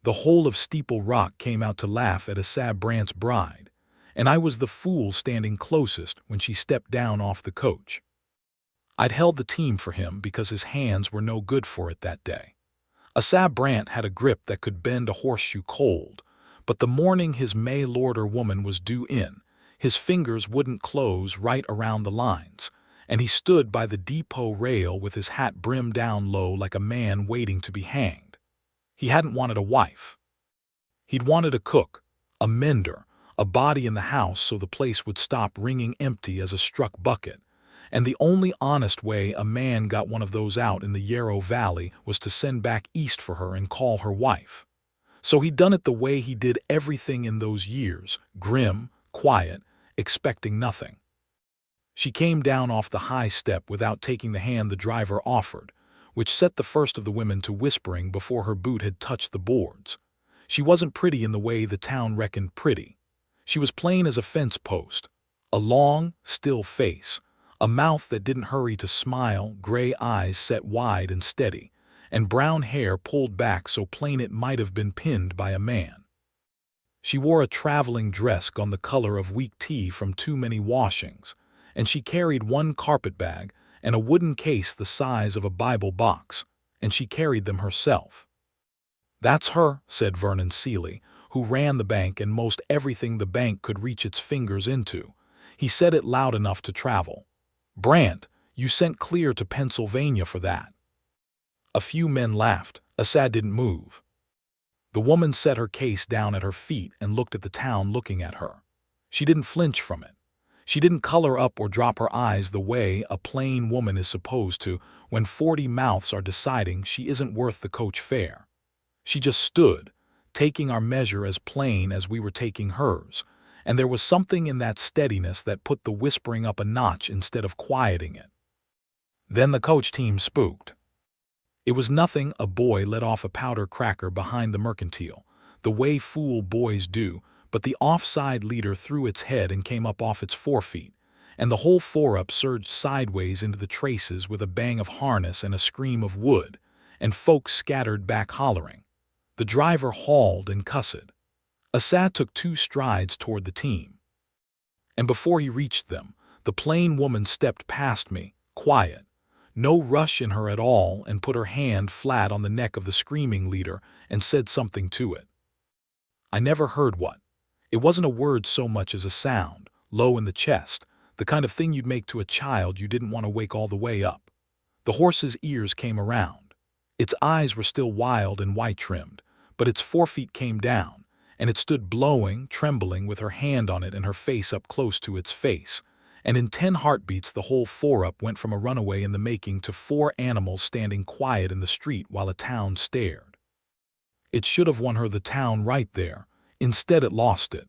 The whole of Steeple Rock came out to laugh at Asab Brant's bride, and I was the fool standing closest when she stepped down off the coach. I'd held the team for him because his hands were no good for it that day. Asab Brant had a grip that could bend a horseshoe cold, but the morning his May lord or woman was due in, his fingers wouldn't close right around the lines, and he stood by the depot rail with his hat brimmed down low like a man waiting to be hanged. He hadn't wanted a wife. He'd wanted a cook, a mender, a body in the house so the place would stop ringing empty as a struck bucket, and the only honest way a man got one of those out in the Yarrow Valley was to send back east for her and call her wife. So he'd done it the way he did everything in those years, grim, quiet, expecting nothing. She came down off the high step without taking the hand the driver offered, which set the first of the women to whispering before her boot had touched the boards. She wasn't pretty in the way the town reckoned pretty. She was plain as a fence post, a long, still face, a mouth that didn't hurry to smile, gray eyes set wide and steady, and brown hair pulled back so plain it might have been pinned by a man. She wore a traveling dress gone the color of weak tea from too many washings, and she carried one carpetbag and a wooden case the size of a Bible box, and she carried them herself. "That's her," said Vernon Seeley, who ran the bank and most everything the bank could reach its fingers into. He said it loud enough to travel. "Brant, you sent clear to Pennsylvania for that." A few men laughed. Asad didn't move. The woman set her case down at her feet and looked at the town looking at her. She didn't flinch from it. She didn't color up or drop her eyes the way a plain woman is supposed to when 40 mouths are deciding she isn't worth the coach fare. She just stood, taking our measure as plain as we were taking hers, and there was something in that steadiness that put the whispering up a notch instead of quieting it. Then the coach team spooked. It was nothing. A boy let off a powder cracker behind the mercantile, the way fool boys do, but the offside leader threw its head and came up off its forefeet, and the whole four-up surged sideways into the traces with a bang of harness and a scream of wood, and folks scattered back hollering. The driver hauled and cussed. Asad took 2 strides toward the team. And before he reached them, the plain woman stepped past me, quiet, no rush in her at all, and put her hand flat on the neck of the screaming leader and said something to it. I never heard what. It wasn't a word so much as a sound, low in the chest, the kind of thing you'd make to a child you didn't want to wake all the way up. The horse's ears came around. Its eyes were still wild and white-trimmed, but its forefeet came down, and it stood blowing, trembling with her hand on it and her face up close to its face, and in 10 heartbeats the whole four-up went from a runaway in the making to 4 animals standing quiet in the street while a town stared. It should have won her the town right there. Instead it lost it.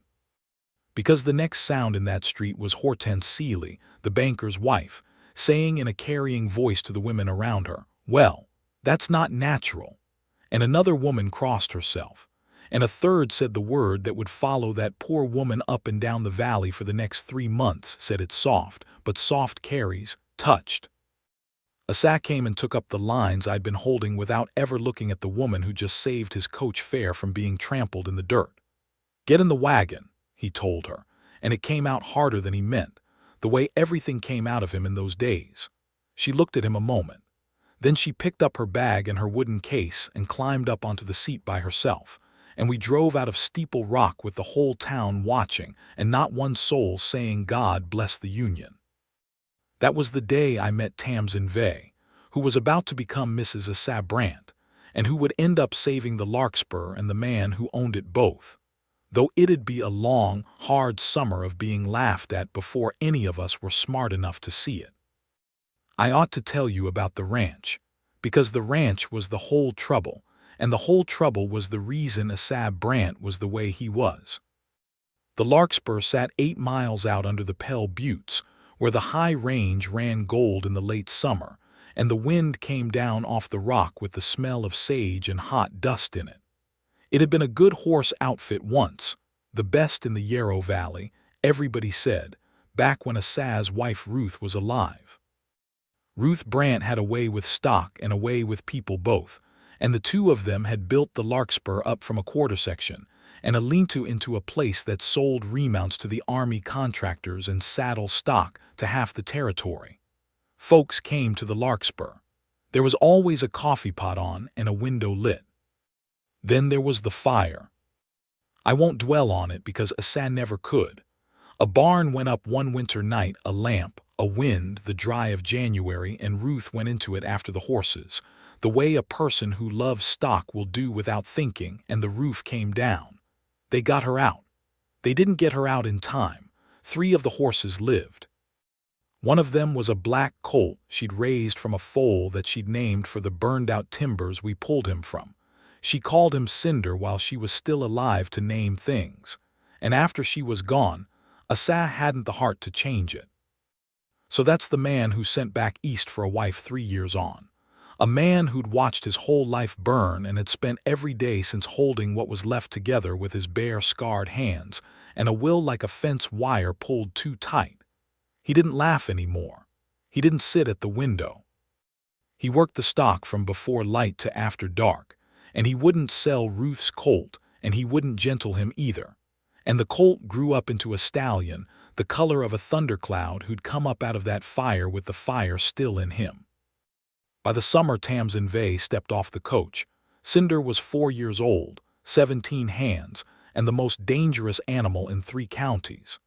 Because the next sound in that street was Hortense Seeley, the banker's wife, saying in a carrying voice to the women around her, "Well, that's not natural." And another woman crossed herself, and a third said the word that would follow that poor woman up and down the valley for the next 3 months, said it soft, but soft carries, touched. Asad came and took up the lines I'd been holding without ever looking at the woman who just saved his coach fare from being trampled in the dirt. "Get in the wagon," he told her, and it came out harder than he meant, the way everything came out of him in those days. She looked at him a moment. Then she picked up her bag and her wooden case and climbed up onto the seat by herself, and we drove out of Steeple Rock with the whole town watching and not one soul saying God bless the Union. That was the day I met Tamsin Vey, who was about to become Mrs. Asab Brant, and who would end up saving the Larkspur and the man who owned it both. Though it'd be a long, hard summer of being laughed at before any of us were smart enough to see it. I ought to tell you about the ranch, because the ranch was the whole trouble, and the whole trouble was the reason Asab Brant was the way he was. The Larkspur sat 8 miles out under the Pell Buttes, where the high range ran gold in the late summer, and the wind came down off the rock with the smell of sage and hot dust in it. It had been a good horse outfit once, the best in the Yarrow Valley, everybody said, back when Asad's wife Ruth was alive. Ruth Brant had a way with stock and a way with people both, and the two of them had built the larkspur up from a quarter section and a lean-to into a place that sold remounts to the army contractors and saddle stock to half the territory. Folks came to the larkspur. There was always a coffee pot on and a window lit. Then there was the fire. I won't dwell on it because Asa never could. A barn went up one winter night, a lamp, a wind, the dry of January, and Ruth went into it after the horses, the way a person who loves stock will do without thinking, and the roof came down. They got her out. They didn't get her out in time. 3 of the horses lived. One of them was a black colt she'd raised from a foal that she'd named for the burned-out timbers we pulled him from. She called him Cinder while she was still alive to name things, and after she was gone, Asa hadn't the heart to change it. So that's the man who sent back east for a wife 3 years on. A man who'd watched his whole life burn and had spent every day since holding what was left together with his bare, scarred hands, and a will like a fence wire pulled too tight. He didn't laugh anymore. He didn't sit at the window. He worked the stock from before light to after dark, and he wouldn't sell Ruth's colt, and he wouldn't gentle him either. And the colt grew up into a stallion, the color of a thundercloud who'd come up out of that fire with the fire still in him. By the summer Tamsin Vey stepped off the coach. Cinder was 4 years old, 17 hands, and the most dangerous animal in 3 counties.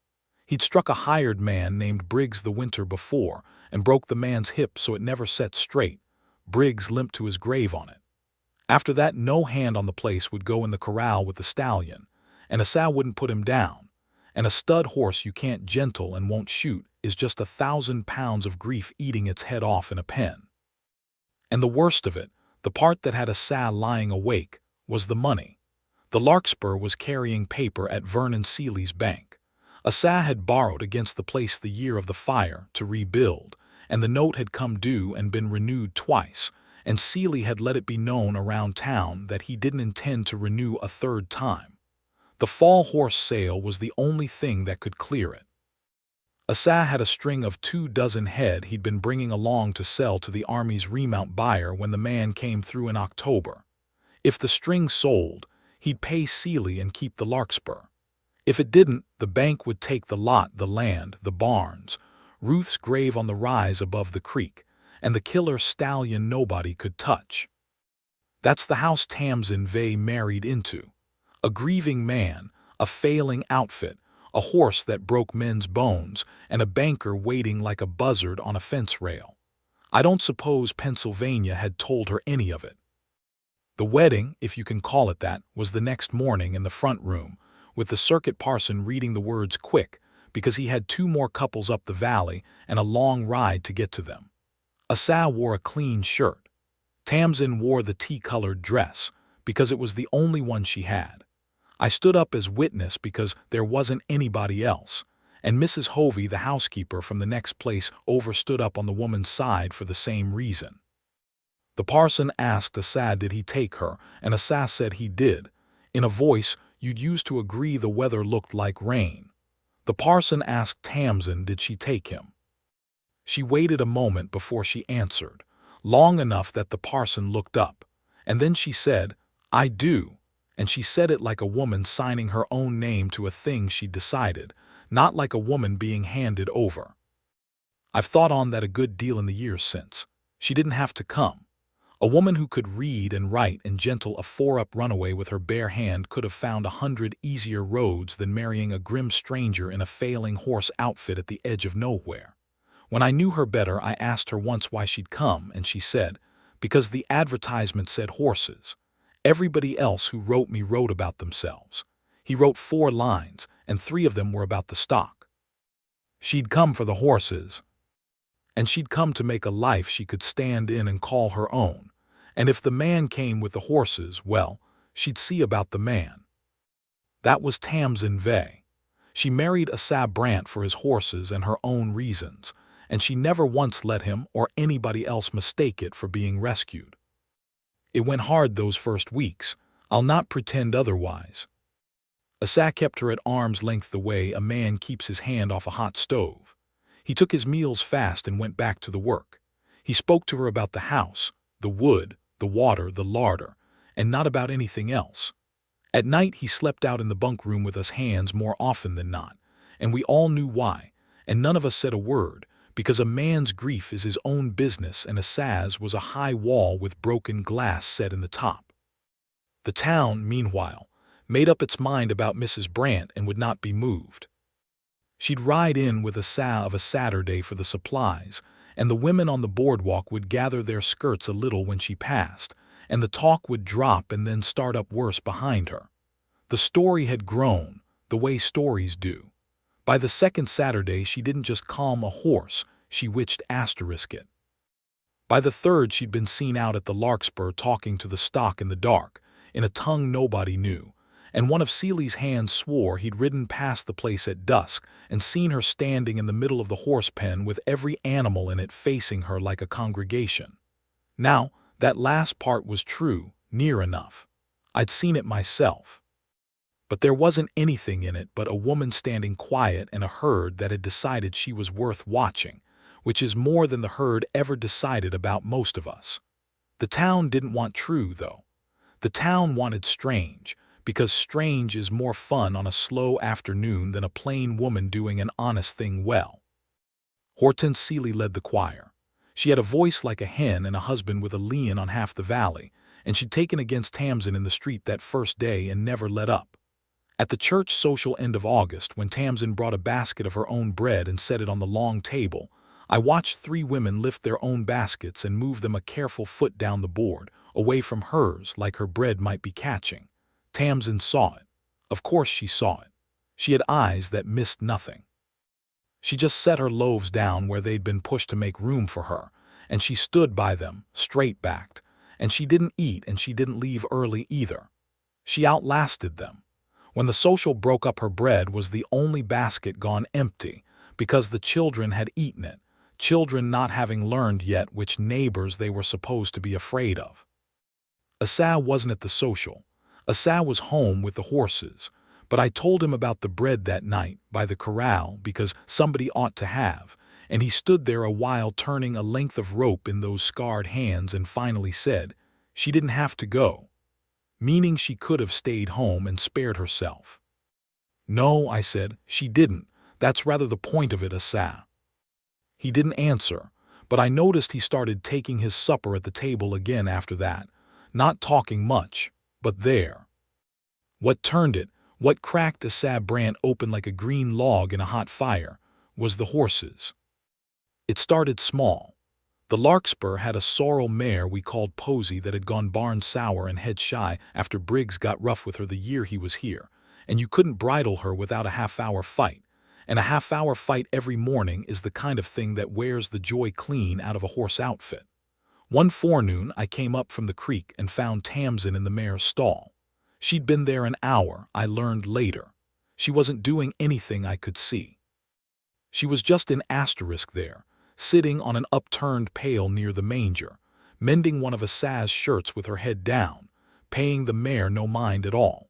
He'd struck a hired man named Briggs the winter before and broke the man's hip so it never set straight. Briggs limped to his grave on it. After that, no hand on the place would go in the corral with the stallion, and Asa wouldn't put him down. And a stud horse you can't gentle and won't shoot is just 1,000 pounds of grief eating its head off in a pen. And the worst of it, the part that had Asa lying awake, was the money. The larkspur was carrying paper at Vernon Seeley's bank. Asa had borrowed against the place the year of the fire to rebuild, and the note had come due and been renewed twice, and Seeley had let it be known around town that he didn't intend to renew a 3rd time. The fall horse sale was the only thing that could clear it. Asa had a string of 24 head he'd been bringing along to sell to the Army's remount buyer when the man came through in October. If the string sold, he'd pay Seeley and keep the larkspur. If it didn't, the bank would take the lot, the land, the barns, Ruth's grave on the rise above the creek, and the killer stallion nobody could touch. That's the house Tamsin Vey married into. A grieving man, a failing outfit, a horse that broke men's bones, and a banker waiting like a buzzard on a fence rail. I don't suppose Pennsylvania had told her any of it. The wedding, if you can call it that, was the next morning in the front room, with the circuit parson reading the words quick, because he had 2 more couples up the valley and a long ride to get to them. Asa wore a clean shirt. Tamsin wore the tea-colored dress, because it was the only one she had. I stood up as witness because there wasn't anybody else, and Mrs. Hovey, the housekeeper from the next place over, stood up on the woman's side for the same reason. The parson asked Asa did he take her, and Asa said he did, in a voice you'd use to agree the weather looked like rain. The parson asked Tamsin did she take him. She waited a moment before she answered, long enough that the parson looked up, and then she said, "I do." And she said it like a woman signing her own name to a thing she'd decided, not like a woman being handed over. I've thought on that a good deal in the years since. She didn't have to come. A woman who could read and write and gentle a 4-up runaway with her bare hand could have found 100 easier roads than marrying a grim stranger in a failing horse outfit at the edge of nowhere. When I knew her better, I asked her once why she'd come, and she said, because the advertisement said horses. Everybody else who wrote me wrote about themselves. He wrote 4 lines, and 3 of them were about the stock. She'd come for the horses, and she'd come to make a life she could stand in and call her own. And if the man came with the horses, well, she'd see about the man. That was Tamsin Vey. She married Asa Brant for his horses and her own reasons, and she never once let him or anybody else mistake it for being rescued. It went hard those first weeks. I'll not pretend otherwise. Asa kept her at arm's length the way a man keeps his hand off a hot stove. He took his meals fast and went back to the work. He spoke to her about the house, the wood, the water, the larder, and not about anything else. At night he slept out in the bunk room with us hands more often than not, and we all knew why, and none of us said a word, because a man's grief is his own business and a saz was a high wall with broken glass set in the top. The town, meanwhile, made up its mind about Mrs. Brant and would not be moved. She'd ride in with a sow of a Saturday for the supplies, and the women on the boardwalk would gather their skirts a little when she passed, and the talk would drop and then start up worse behind her. The story had grown, the way stories do. By the second Saturday she didn't just calm a horse, she witched asterisk it. By the third she'd been seen out at the Larkspur talking to the stock in the dark, in a tongue nobody knew, and one of Seeley's hands swore he'd ridden past the place at dusk and seen her standing in the middle of the horse pen with every animal in it facing her like a congregation. Now, that last part was true, near enough. I'd seen it myself. But there wasn't anything in it but a woman standing quiet and a herd that had decided she was worth watching, which is more than the herd ever decided about most of us. The town didn't want true, though. The town wanted strange, because strange is more fun on a slow afternoon than a plain woman doing an honest thing well. Hortense Seeley led the choir. She had a voice like a hen and a husband with a lien on half the valley, and she'd taken against Tamsin in the street that first day and never let up. At the church social end of August, when Tamsin brought a basket of her own bread and set it on the long table, I watched 3 women lift their own baskets and move them a careful foot down the board, away from hers like her bread might be catching. Tamsin saw it. Of course she saw it. She had eyes that missed nothing. She just set her loaves down where they'd been pushed to make room for her, and she stood by them, straight-backed, and she didn't eat and she didn't leave early either. She outlasted them. When the social broke up, her bread was the only basket gone empty, because the children had eaten it, children not having learned yet which neighbors they were supposed to be afraid of. Asa wasn't at the social. Asa was home with the horses, but I told him about the bread that night by the corral because somebody ought to have, and he stood there a while turning a length of rope in those scarred hands and finally said, "She didn't have to go," meaning she could have stayed home and spared herself. "No," I said, "she didn't. That's rather the point of it, Asa." He didn't answer, but I noticed he started taking his supper at the table again after that, not talking much, but there. What turned it, what cracked Asa Brant open like a green log in a hot fire, was the horses. It started small. The Larkspur had a sorrel mare we called Posy that had gone barn sour and head shy after Briggs got rough with her the year he was here, and you couldn't bridle her without a half-hour fight, and a half-hour fight every morning is the kind of thing that wears the joy clean out of a horse outfit. One forenoon I came up from the creek and found Tamsin in the mare's stall. She'd been there an hour, I learned later. She wasn't doing anything I could see. She was just an asterisk there, sitting on an upturned pail near the manger, mending one of Asa's shirts with her head down, paying the mare no mind at all.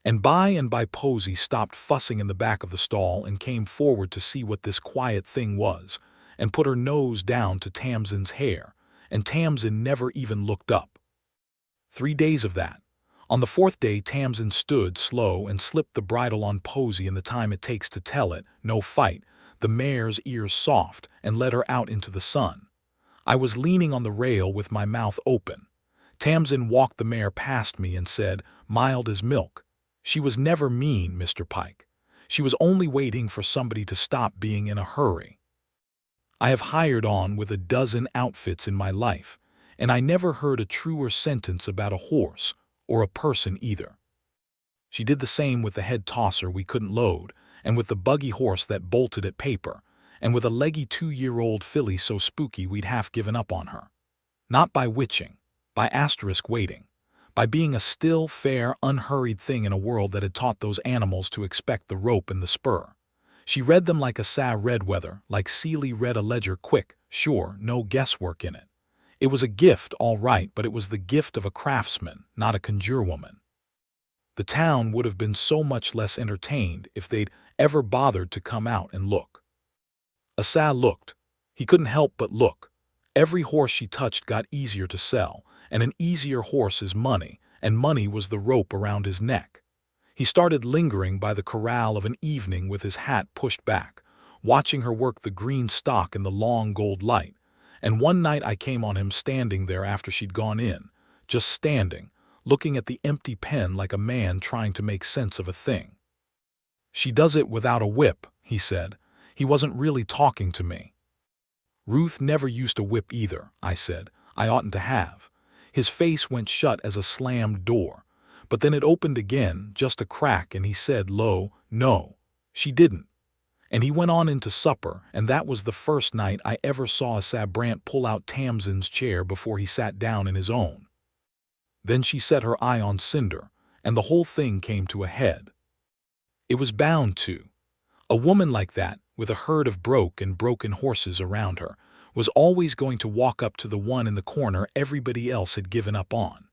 And by Posy stopped fussing in the back of the stall and came forward to see what this quiet thing was, and put her nose down to Tamsin's hair, and Tamsin never even looked up. 3 days of that. On the 4th day Tamsin stood slow and slipped the bridle on Posy in the time it takes to tell it, no fight, the mare's ears soft, and led her out into the sun. I was leaning on the rail with my mouth open. Tamsin walked the mare past me and said, mild as milk. She was never mean, Mr. Pike. She was only waiting for somebody to stop being in a hurry. I have hired on with a dozen outfits in my life, and I never heard a truer sentence about a horse, or a person either. She did the same with the head tosser we couldn't load, and with the buggy horse that bolted at paper, and with a leggy 2-year-old filly so spooky we'd half given up on her. Not by witching, by asterisk waiting, by being a still, fair, unhurried thing in a world that had taught those animals to expect the rope and the spur. She read them like Asa read weather, like Seeley read a ledger, quick, sure, no guesswork in it. It was a gift, all right, but it was the gift of a craftsman, not a conjurewoman. The town would have been so much less entertained if they'd ever bothered to come out and look. Asa looked. He couldn't help but look. Every horse she touched got easier to sell, and an easier horse is money, and money was the rope around his neck. He started lingering by the corral of an evening with his hat pushed back, watching her work the green stock in the long gold light, and one night I came on him standing there after she'd gone in, just standing, looking at the empty pen like a man trying to make sense of a thing. "She does it without a whip," he said. He wasn't really talking to me. "Ruth never used a whip either," I said. "I oughtn't to have." His face went shut as a slammed door, but then it opened again, just a crack, and he said low, "No, she didn't." And he went on into supper, and that was the first night I ever saw a Sabrant pull out Tamsin's chair before he sat down in his own. Then she set her eye on Cinder, and the whole thing came to a head. It was bound to. A woman like that, with a herd of broken horses around her, was always going to walk up to the one in the corner everybody else had given up on.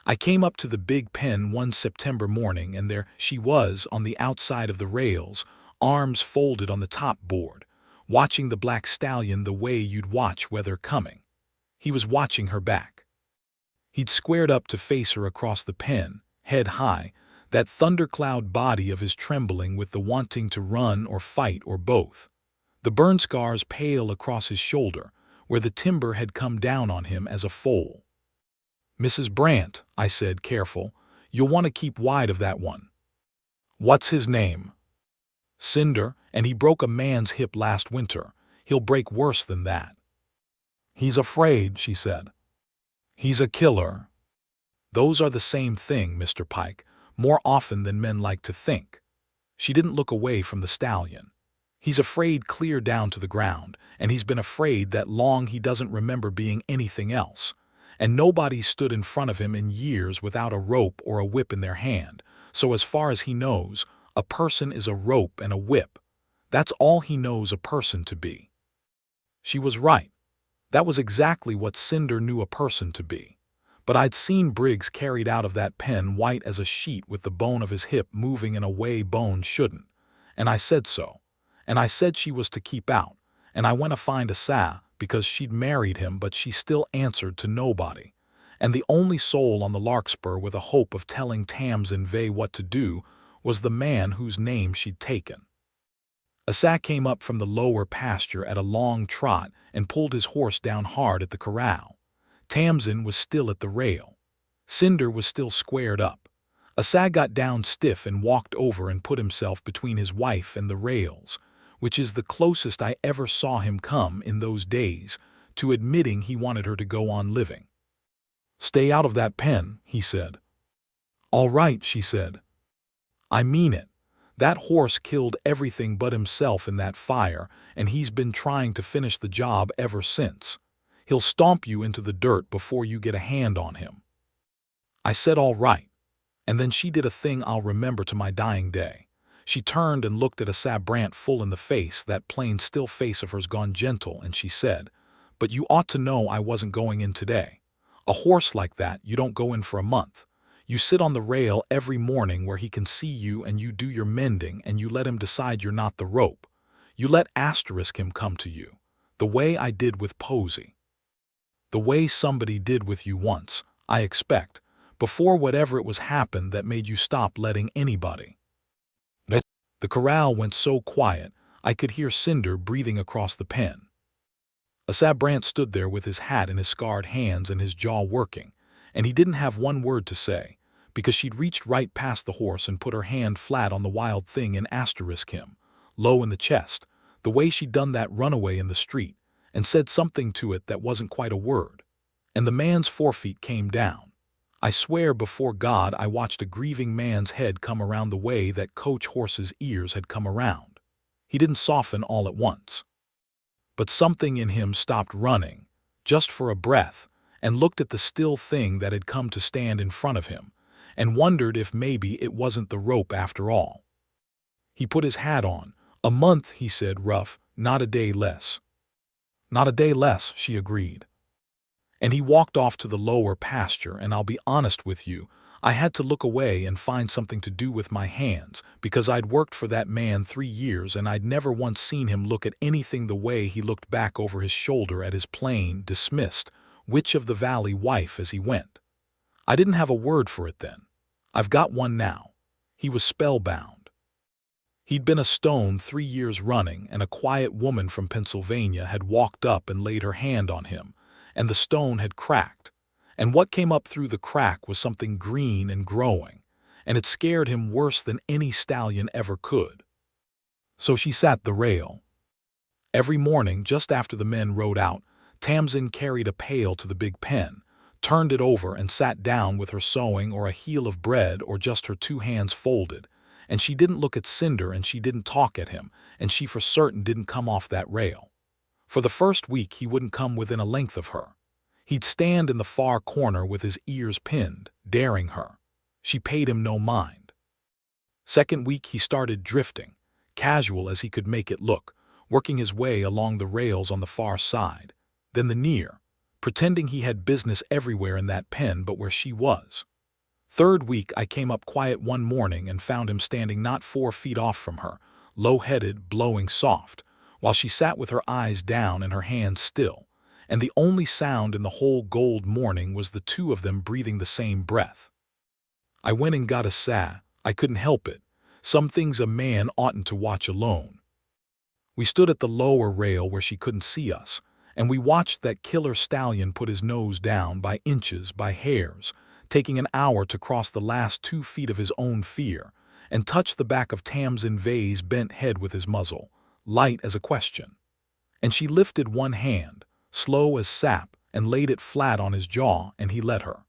I came up to the big pen one September morning, and there she was on the outside of the rails, arms folded on the top board, watching the black stallion the way you'd watch weather coming. He was watching her back. He'd squared up to face her across the pen, head high, that thundercloud body of his trembling with the wanting to run or fight or both. The burn scars pale across his shoulder, where the timber had come down on him as a foal. "Mrs. Brant," I said, careful, "you'll want to keep wide of that one." "What's his name?" "Cinder, and he broke a man's hip last winter. He'll break worse than that." "He's afraid," she said. "He's a killer." "Those are the same thing, Mr. Pike, more often than men like to think." She didn't look away from the stallion. "He's afraid clear down to the ground, and he's been afraid that long he doesn't remember being anything else. And nobody stood in front of him in years without a rope or a whip in their hand, so as far as he knows, a person is a rope and a whip. That's all he knows a person to be." She was right. That was exactly what Cinder knew a person to be. But I'd seen Briggs carried out of that pen white as a sheet with the bone of his hip moving in a way bone shouldn't. And I said so. And I said she was to keep out. And I went to find a because she'd married him, but she still answered to nobody. And the only soul on the larkspur with a hope of telling Tamsin Vey what to do was the man whose name she'd taken. A came up from the lower pasture at a long trot and pulled his horse down hard at the corral. Tamsin was still at the rail. Cinder was still squared up. A got down stiff and walked over and put himself between his wife and the rails, which is the closest I ever saw him come in those days to admitting he wanted her to go on living. "Stay out of that pen," he said. "All right," she said. "I mean it. That horse killed everything but himself in that fire, and he's been trying to finish the job ever since. He'll stomp you into the dirt before you get a hand on him." I said all right, and then she did a thing I'll remember to my dying day. She turned and looked at a Sabrant full in the face, that plain still face of hers gone gentle, and she said, "But you ought to know I wasn't going in today. A horse like that, you don't go in for a month. You sit on the rail every morning where he can see you, and you do your mending, and you let him decide you're not the rope. You let him come to you, the way I did with Posey. The way somebody did with you once, I expect, before whatever it was happened that made you stop letting anybody." The corral went so quiet, I could hear Cinder breathing across the pen. A Sabrant stood there with his hat in his scarred hands and his jaw working, and he didn't have one word to say, because she'd reached right past the horse and put her hand flat on the wild thing and asterisk him, low in the chest, the way she'd done that runaway in the street, and said something to it that wasn't quite a word. And the man's forefeet came down. I swear before God I watched a grieving man's head come around the way that coach horse's ears had come around. He didn't soften all at once. But something in him stopped running, just for a breath, and looked at the still thing that had come to stand in front of him, and wondered if maybe it wasn't the rope after all. He put his hat on. "A month," he said, rough, "not a day less." "Not a day less," she agreed. And he walked off to the lower pasture, and I'll be honest with you, I had to look away and find something to do with my hands, because I'd worked for that man 3 years and I'd never once seen him look at anything the way he looked back over his shoulder at his plain, dismissed, Witch of the Valley wife as he went. I didn't have a word for it then. I've got one now. He was spellbound. He'd been a stone 3 years running, and a quiet woman from Pennsylvania had walked up and laid her hand on him, and the stone had cracked. And what came up through the crack was something green and growing, and it scared him worse than any stallion ever could. So she sat the rail. Every morning, just after the men rode out, Tamsin carried a pail to the big pen, turned it over and sat down with her sewing or a heel of bread or just her 2 hands folded, and she didn't look at Cinder and she didn't talk at him, and she for certain didn't come off that rail. For the first week he wouldn't come within a length of her. He'd stand in the far corner with his ears pinned, daring her. She paid him no mind. Second week he started drifting, casual as he could make it look, working his way along the rails on the far side, then the near, pretending he had business everywhere in that pen but where she was. Third week I came up quiet one morning and found him standing not 4 feet off from her, low-headed, blowing soft, while she sat with her eyes down and her hands still, and the only sound in the whole gold morning was the 2 of them breathing the same breath. I went and got a sa. I couldn't help it. Some things a man oughtn't to watch alone. We stood at the lower rail where she couldn't see us, and we watched that killer stallion put his nose down by inches, by hairs, taking an hour to cross the last 2 feet of his own fear, and touch the back of Tamsin Vey's bent head with his muzzle, light as a question. And she lifted one hand, slow as sap, and laid it flat on his jaw, and he let her.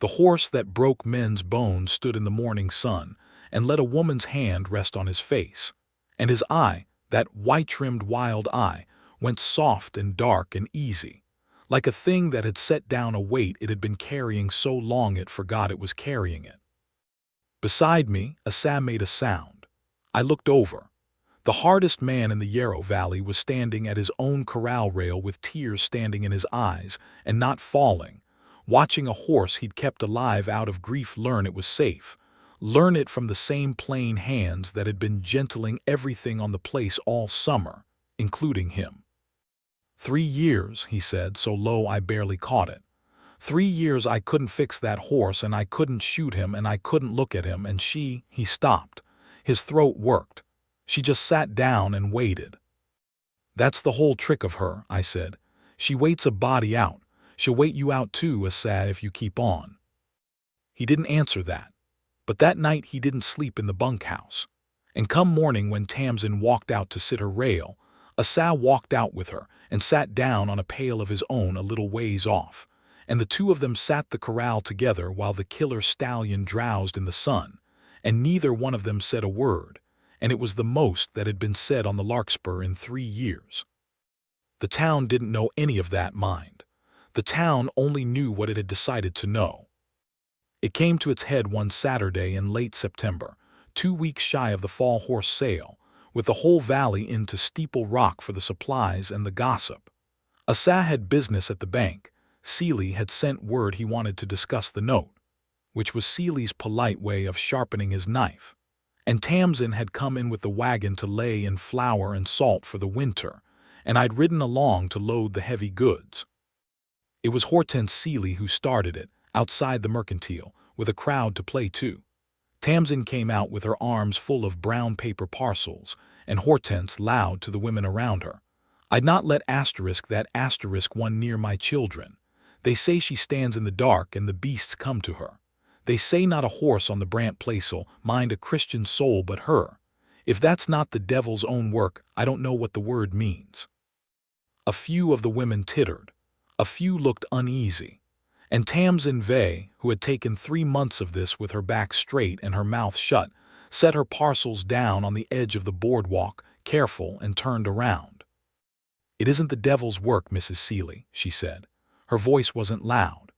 The horse that broke men's bones stood in the morning sun, and let a woman's hand rest on his face, and his eye, that white-trimmed wild eye, went soft and dark and easy, like a thing that had set down a weight it had been carrying so long it forgot it was carrying it. Beside me, a sa made a sound. I looked over. The hardest man in the Yarrow Valley was standing at his own corral rail with tears standing in his eyes and not falling, watching a horse he'd kept alive out of grief learn it was safe, learn it from the same plain hands that had been gentling everything on the place all summer, including him. 3 years, he said, so low I barely caught it. 3 years I couldn't fix that horse, and I couldn't shoot him, and I couldn't look at him, and he stopped. His throat worked. She just sat down and waited. That's the whole trick of her, I said. She waits a body out. She'll wait you out too, Asa, if you keep on. He didn't answer that. But that night he didn't sleep in the bunkhouse. And come morning when Tamsin walked out to sit her rail, Asa walked out with her and sat down on a pail of his own a little ways off, and the 2 of them sat the corral together while the killer stallion drowsed in the sun, and neither one of them said a word, and it was the most that had been said on the Larkspur in 3 years. The town didn't know any of that mind. The town only knew what it had decided to know. It came to its head one Saturday in late September, 2 weeks shy of the fall horse sale, with the whole valley into Steeple Rock for the supplies and the gossip. Asa had business at the bank. Seeley had sent word he wanted to discuss the note, which was Seeley's polite way of sharpening his knife. And Tamsin had come in with the wagon to lay in flour and salt for the winter, and I'd ridden along to load the heavy goods. It was Hortense Seeley who started it, outside the mercantile, with a crowd to play to. Tamsin came out with her arms full of brown paper parcels, and Hortense loud to the women around her. I'd not let that one near my children. They say she stands in the dark and the beasts come to her. They say not a horse on the Brant Place'll mind a Christian soul but her. If that's not the devil's own work, I don't know what the word means. A few of the women tittered. A few looked uneasy. And Tamsin Vey, who had taken 3 months of this with her back straight and her mouth shut, set her parcels down on the edge of the boardwalk, careful, and turned around. It isn't the devil's work, Mrs. Seeley, she said. Her voice wasn't loud.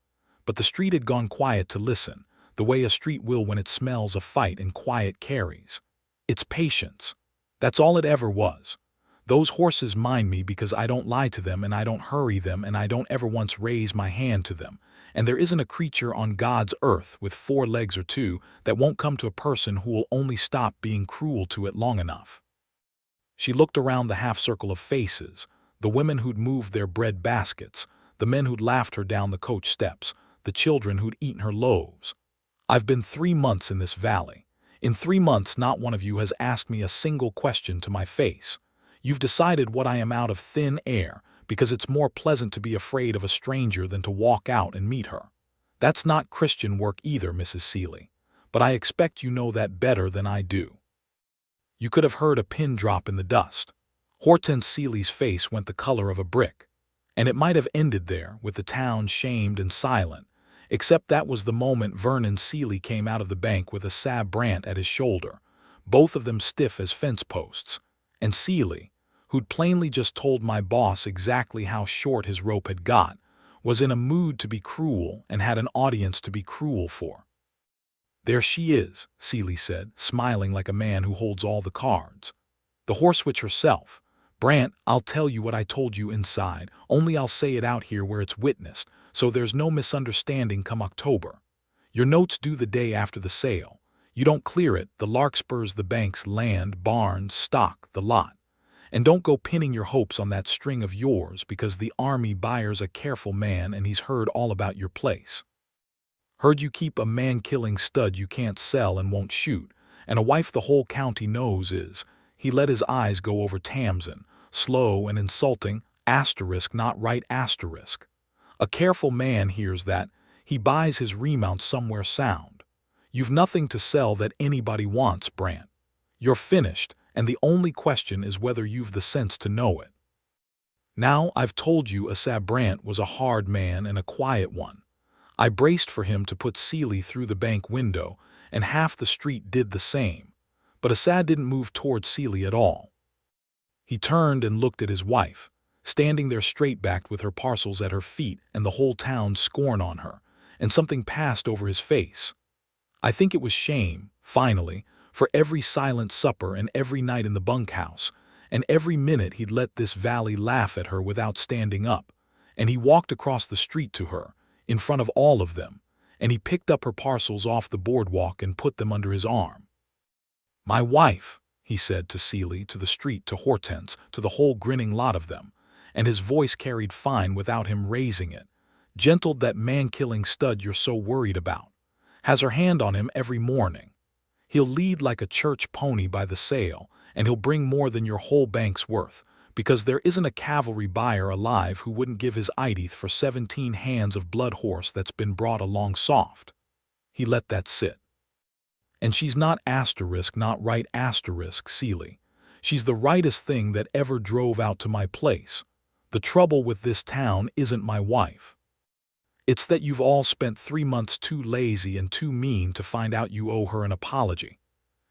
But the street had gone quiet to listen, the way a street will when it smells a fight and quiet carries. It's patience. That's all it ever was. Those horses mind me because I don't lie to them and I don't hurry them and I don't ever once raise my hand to them. And there isn't a creature on God's earth with 4 legs or 2 that won't come to a person who will only stop being cruel to it long enough. She looked around the half-circle of faces, the women who'd moved their bread baskets, the men who'd laughed her down the coach steps, the children who'd eaten her loaves. I've been 3 months in this valley. In 3 months, not one of you has asked me a single question to my face. You've decided what I am out of thin air because it's more pleasant to be afraid of a stranger than to walk out and meet her. That's not Christian work either, Mrs. Seeley, but I expect you know that better than I do. You could have heard a pin drop in the dust. Hortense Seeley's face went the color of a brick, and it might have ended there, with the town shamed and silent, except that was the moment Vernon Seeley came out of the bank with Asa Brandt at his shoulder, both of them stiff as fence posts, and Seeley, who'd plainly just told my boss exactly how short his rope had got, was in a mood to be cruel and had an audience to be cruel for. "There she is," Seeley said, smiling like a man who holds all the cards. "The horsewitch herself. Brandt, I'll tell you what I told you inside, only I'll say it out here where it's witnessed, so there's no misunderstanding come October. Your note's due the day after the sale. You don't clear it, the larkspur's the bank's land, barns, stock, the lot. And don't go pinning your hopes on that string of yours because the army buyer's a careful man and he's heard all about your place. Heard you keep a man-killing stud you can't sell and won't shoot, and a wife the whole county knows is." He let his eyes go over Tamsin, slow and insulting, asterisk not right asterisk. "A careful man hears that. He buys his remount somewhere sound. You've nothing to sell that anybody wants, Brandt. You're finished, and the only question is whether you've the sense to know it. Now, I've told you Asa Brandt was a hard man and a quiet one. I braced for him to put Seeley through the bank window, and half the street did the same. But Asa didn't move toward Seeley at all. He turned and looked at his wife, standing there straight-backed with her parcels at her feet and the whole town's scorn on her, and something passed over his face. I think it was shame, finally, for every silent supper and every night in the bunkhouse, and every minute he'd let this valley laugh at her without standing up, and he walked across the street to her, in front of all of them, and he picked up her parcels off the boardwalk and put them under his arm. "My wife," he said to Seeley, to the street, to Hortense, to the whole grinning lot of them, and his voice carried fine without him raising it, "gentled that man-killing stud you're so worried about. Has her hand on him every morning. He'll lead like a church pony by the sale, and he'll bring more than your whole bank's worth, because there isn't a cavalry buyer alive who wouldn't give his eyeteeth for 17 hands of blood horse that's been brought along soft." He let that sit. "And she's not asterisk, not right asterisk, Seeley. She's the rightest thing that ever drove out to my place. The trouble with this town isn't my wife. It's that you've all spent 3 months too lazy and too mean to find out you owe her an apology."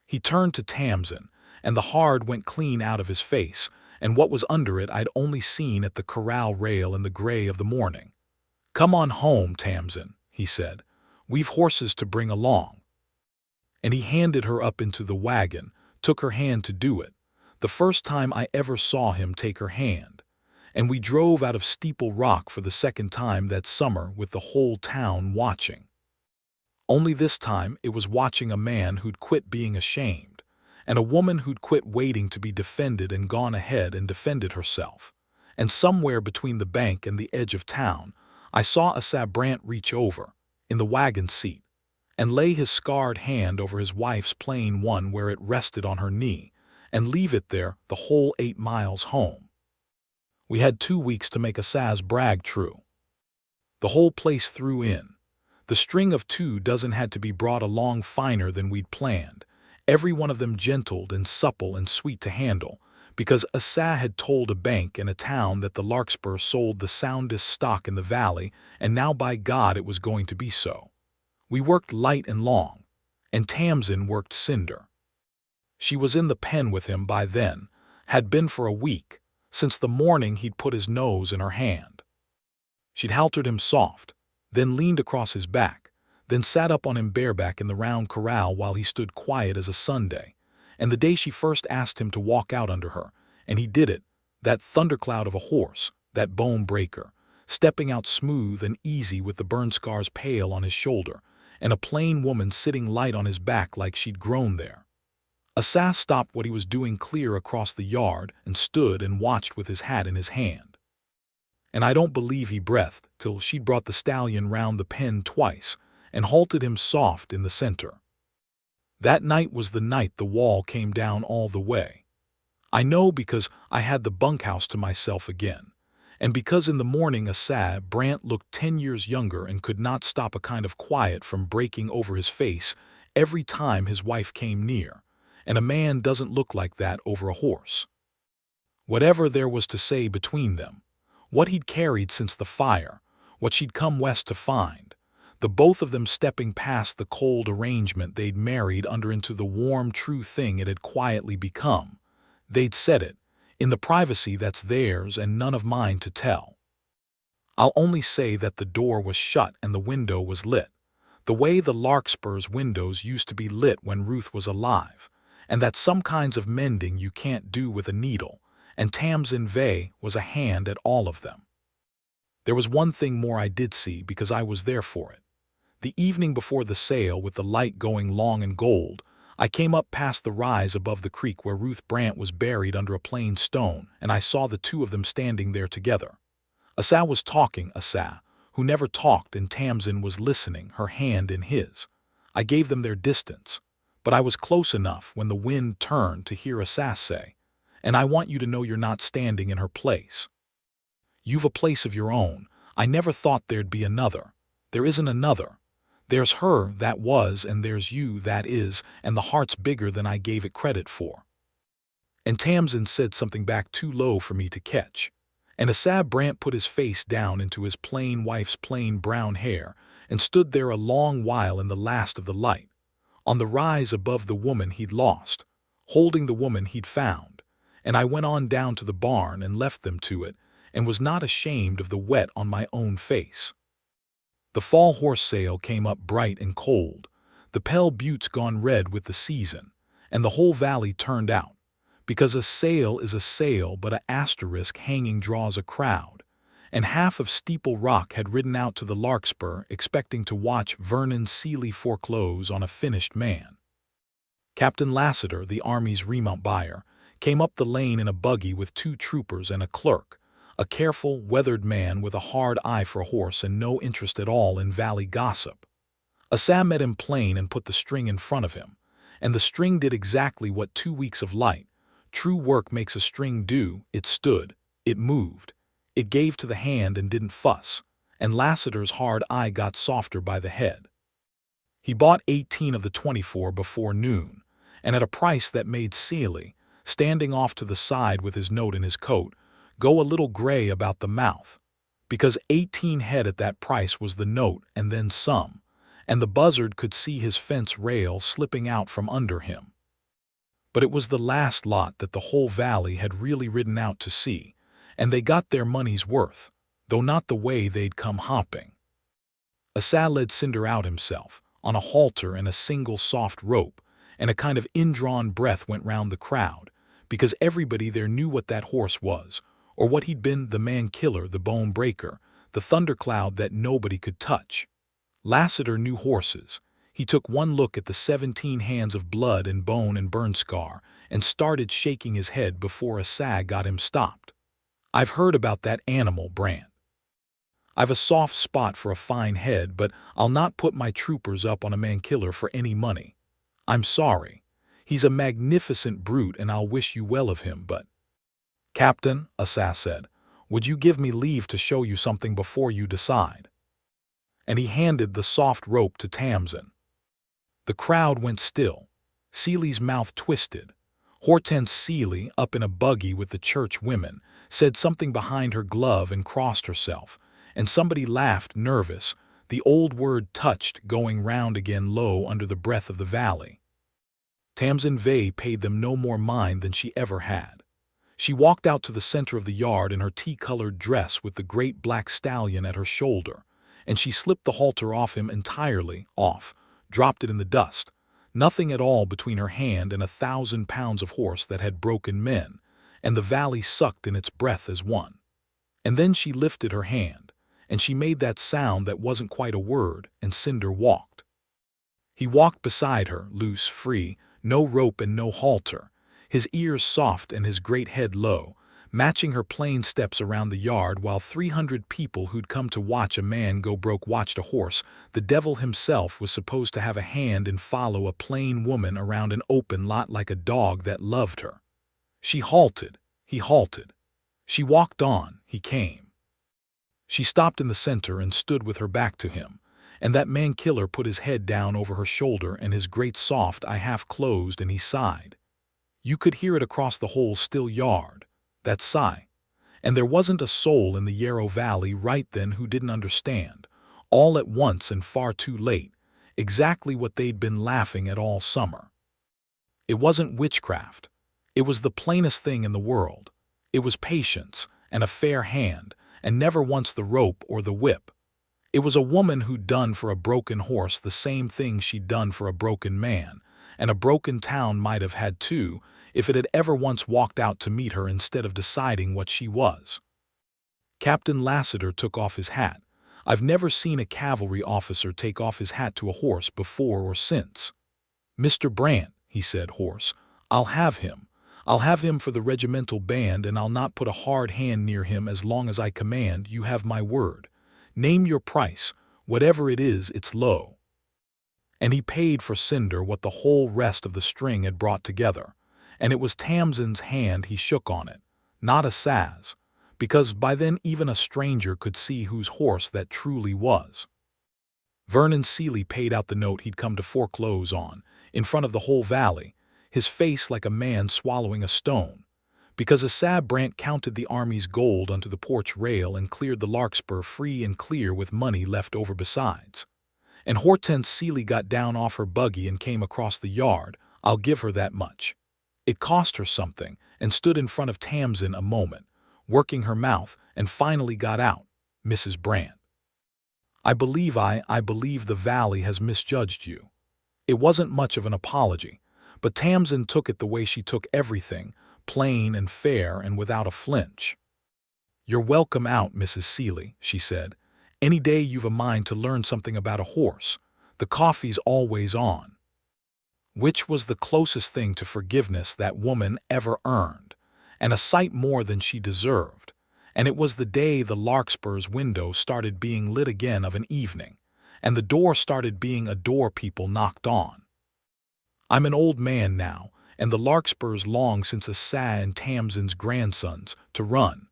He turned to Tamsin, and the hard went clean out of his face, and what was under it I'd only seen at the corral rail in the gray of the morning. "Come on home, Tamsin," he said. "We've horses to bring along." And he handed her up into the wagon, took her hand to do it, the first time I ever saw him take her hand. And we drove out of Steeple Rock for the second time that summer with the whole town watching. Only this time it was watching a man who'd quit being ashamed, and a woman who'd quit waiting to be defended and gone ahead and defended herself. And somewhere between the bank and the edge of town, I saw Asa Brandt reach over, in the wagon seat, and lay his scarred hand over his wife's plain one where it rested on her knee, and leave it there the whole 8 miles home. We had 2 weeks to make Asa's brag true. The whole place threw in. The string of 2 dozen had to be brought along finer than we'd planned, every one of them gentled and supple and sweet to handle, because Asa had told a bank in a town that the Larkspur sold the soundest stock in the valley, and now by God it was going to be so. We worked light and long, and Tamsin worked cinder. She was in the pen with him by then, had been for a week, since the morning he'd put his nose in her hand. She'd haltered him soft, then leaned across his back, then sat up on him bareback in the round corral while he stood quiet as a Sunday, and the day she first asked him to walk out under her, and he did it, that thundercloud of a horse, that bone breaker, stepping out smooth and easy with the burn scars pale on his shoulder, and a plain woman sitting light on his back like she'd grown there. Asa stopped what he was doing clear across the yard and stood and watched with his hat in his hand. And I don't believe he breathed till she'd brought the stallion round the pen twice and halted him soft in the center. That night was the night the wall came down all the way. I know because I had the bunkhouse to myself again, and because in the morning Brant looked 10 years younger and could not stop a kind of quiet from breaking over his face every time his wife came near, and a man doesn't look like that over a horse. Whatever there was to say between them, what he'd carried since the fire, what she'd come west to find, the both of them stepping past the cold arrangement they'd married under into the warm true thing it had quietly become, they'd said it, in the privacy that's theirs and none of mine to tell. I'll only say that the door was shut and the window was lit, the way the Larkspur's windows used to be lit when Ruth was alive, and that some kinds of mending you can't do with a needle, and Tamsin Vey was a hand at all of them. There was one thing more I did see because I was there for it. The evening before the sale, with the light going long and gold, I came up past the rise above the creek where Ruth Brant was buried under a plain stone, and I saw the two of them standing there together. Asa was talking, Asa, who never talked, and Tamsin was listening, her hand in his. I gave them their distance, but I was close enough when the wind turned to hear Asa say, "And I want you to know you're not standing in her place. You've a place of your own. I never thought there'd be another. There isn't another. There's her that was, and there's you that is, and the heart's bigger than I gave it credit for." And Tamsin said something back too low for me to catch. And Asa Brant put his face down into his plain wife's plain brown hair and stood there a long while in the last of the light, on the rise above the woman he'd lost, holding the woman he'd found. And I went on down to the barn and left them to it, and was not ashamed of the wet on my own face. The fall horse sale came up bright and cold, the Pell Buttes gone red with the season, and the whole valley turned out, because a sale is a sale but a asterisk hanging draws a crowd, and half of Steeple Rock had ridden out to the Larkspur expecting to watch Vernon Seeley foreclose on a finished man. Captain Lassiter, the Army's remount buyer, came up the lane in a buggy with 2 troopers and a clerk, a careful, weathered man with a hard eye for a horse and no interest at all in valley gossip. Asa met him plain and put the string in front of him, and the string did exactly what 2 weeks of light, true work makes a string do. It stood, it moved, it gave to the hand and didn't fuss, and Lassiter's hard eye got softer by the head. He bought 18 of the 24 before noon, and at a price that made Seeley, standing off to the side with his note in his coat, go a little gray about the mouth, because 18 head at that price was the note and then some, and the buzzard could see his fence rail slipping out from under him. But it was the last lot that the whole valley had really ridden out to see, and they got their money's worth, though not the way they'd come hopping. Asa led Cinder out himself, on a halter and a single soft rope, and a kind of indrawn breath went round the crowd, because everybody there knew what that horse was, or what he'd been, the man-killer, the bone-breaker, the thundercloud that nobody could touch. Lassiter knew horses. He took one look at the 17 hands of blood and bone and burn scar, and started shaking his head before Asa got him stopped. "I've heard about that animal, Brant. I've a soft spot for a fine head, but I'll not put my troopers up on a man-killer for any money. I'm sorry. He's a magnificent brute and I'll wish you well of him, but—" "Captain," Asa said, "would you give me leave to show you something before you decide?" And he handed the soft rope to Tamsin. The crowd went still. Seeley's mouth twisted. Hortense Seeley, up in a buggy with the church women, said something behind her glove and crossed herself, and somebody laughed, nervous, the old word touched going round again low under the breath of the valley. Tamsin Vey paid them no more mind than she ever had. She walked out to the center of the yard in her tea-colored dress with the great black stallion at her shoulder, and she slipped the halter off him entirely, dropped it in the dust, nothing at all between her hand and 1,000 pounds of horse that had broken men, and the valley sucked in its breath as one. And then she lifted her hand, and she made that sound that wasn't quite a word, and Cinder walked. He walked beside her, loose, free, no rope and no halter, his ears soft and his great head low, matching her plain steps around the yard while 300 people who'd come to watch a man go broke watched a horse. The devil himself was supposed to have a hand and follow a plain woman around an open lot like a dog that loved her. She halted. He halted. She walked on. He came. She stopped in the center and stood with her back to him, and that man-killer put his head down over her shoulder and his great soft eye half closed, and he sighed. You could hear it across the whole still yard, that sigh. And there wasn't a soul in the Yarrow Valley right then who didn't understand, all at once and far too late, exactly what they'd been laughing at all summer. It wasn't witchcraft. It was the plainest thing in the world. It was patience and a fair hand, and never once the rope or the whip. It was a woman who'd done for a broken horse the same thing she'd done for a broken man, and a broken town might have had too, if it had ever once walked out to meet her instead of deciding what she was. Captain Lassiter took off his hat. I've never seen a cavalry officer take off his hat to a horse before or since. Mr. Brant, he said hoarse, I'll have him. I'll have him for the regimental band, and I'll not put a hard hand near him as long as I command. You have my word. Name your price. Whatever it is, it's low. And he paid for Cinder what the whole rest of the string had brought together, and it was Tamsin's hand he shook on it, not a Saz, because by then even a stranger could see whose horse that truly was. Vernon Seeley paid out the note he'd come to foreclose on, in front of the whole valley, his face like a man swallowing a stone, because Asab Brant counted the army's gold onto the porch rail and cleared the Larkspur free and clear with money left over besides. And Hortense Seeley got down off her buggy and came across the yard. I'll give her that much. It cost her something, and stood in front of Tamsin a moment, working her mouth, and finally got out, Mrs. Brant. I believe the valley has misjudged you. It wasn't much of an apology, but Tamsin took it the way she took everything, plain and fair and without a flinch. You're welcome out, Mrs. Seeley, she said. Any day you've a mind to learn something about a horse. The coffee's always on. Which was the closest thing to forgiveness that woman ever earned, and a sight more than she deserved. And it was the day the Larkspur's window started being lit again of an evening, and the door started being a door people knocked on. I'm an old man now, and the Larkspur's long since Asa and Tamsin's grandsons to run,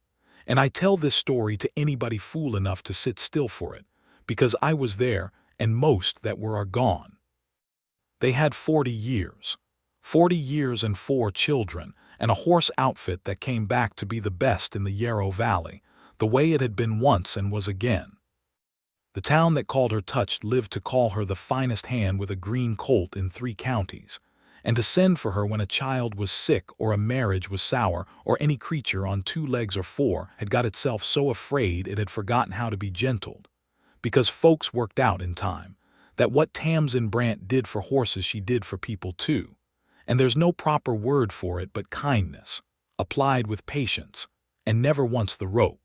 and I tell this story to anybody fool enough to sit still for it, because I was there, and most that were are gone. They had 40 years and 4 children, and a horse outfit that came back to be the best in the Yarrow Valley, the way it had been once and was again. The town that called her Touched lived to call her the finest hand with a green colt in 3 counties, and to send for her when a child was sick or a marriage was sour or any creature on 2 legs or 4 had got itself so afraid it had forgotten how to be gentled, because folks worked out in time that what Tamsin Brant did for horses she did for people too, and there's no proper word for it but kindness, applied with patience, and never once the rope.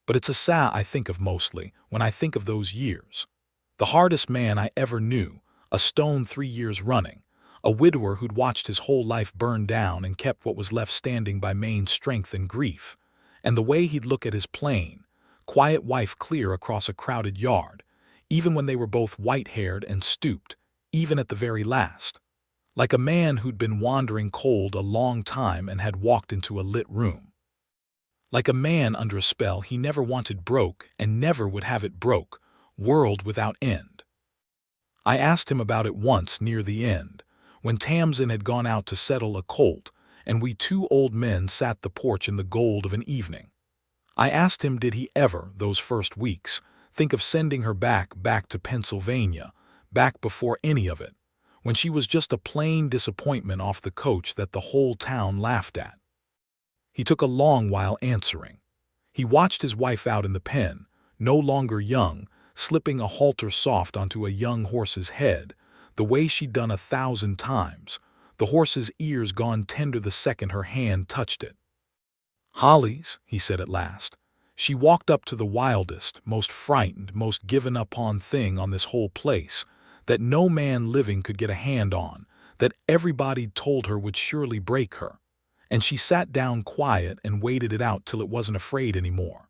But it's Asa I think of mostly when I think of those years. The hardest man I ever knew, a stone 3 years running, a widower who'd watched his whole life burn down and kept what was left standing by main strength and grief, and the way he'd look at his plain, quiet wife clear across a crowded yard, even when they were both white-haired and stooped, even at the very last, like a man who'd been wandering cold a long time and had walked into a lit room. Like a man under a spell he never wanted broke and never would have it broke, world without end. I asked him about it once near the end, when Tamsin had gone out to settle a colt, and we 2 old men sat the porch in the gold of an evening. I asked him did he ever, those first weeks, think of sending her back to Pennsylvania, back before any of it, when she was just a plain disappointment off the coach that the whole town laughed at. He took a long while answering. He watched his wife out in the pen, no longer young, slipping a halter soft onto a young horse's head, the way she'd done 1,000 times, the horse's ears gone tender the second her hand touched it. Hollies, he said at last. She walked up to the wildest, most frightened, most given up on thing on this whole place, that no man living could get a hand on, that everybody told her would surely break her. and she sat down quiet and waited it out till it wasn't afraid anymore.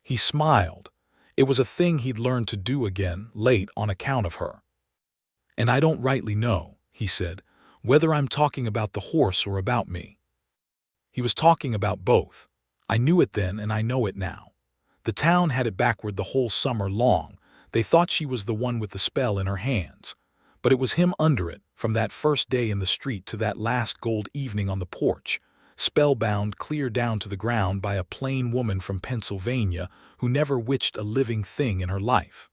He smiled. It was a thing he'd learned to do again, late on account of her. "And I don't rightly know," he said, "whether I'm talking about the horse or about me." He was talking about both. I knew it then and I know it now. The town had it backward the whole summer long. They thought she was the one with the spell in her hands. But it was him under it, from that first day in the street to that last gold evening on the porch, spellbound clear down to the ground by a plain woman from Pennsylvania who never witched a living thing in her life.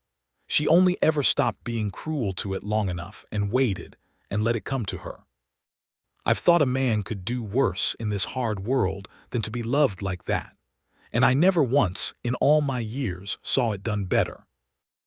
She only ever stopped being cruel to it long enough and waited and let it come to her. I've thought a man could do worse in this hard world than to be loved like that, and I never once, in all my years, saw it done better.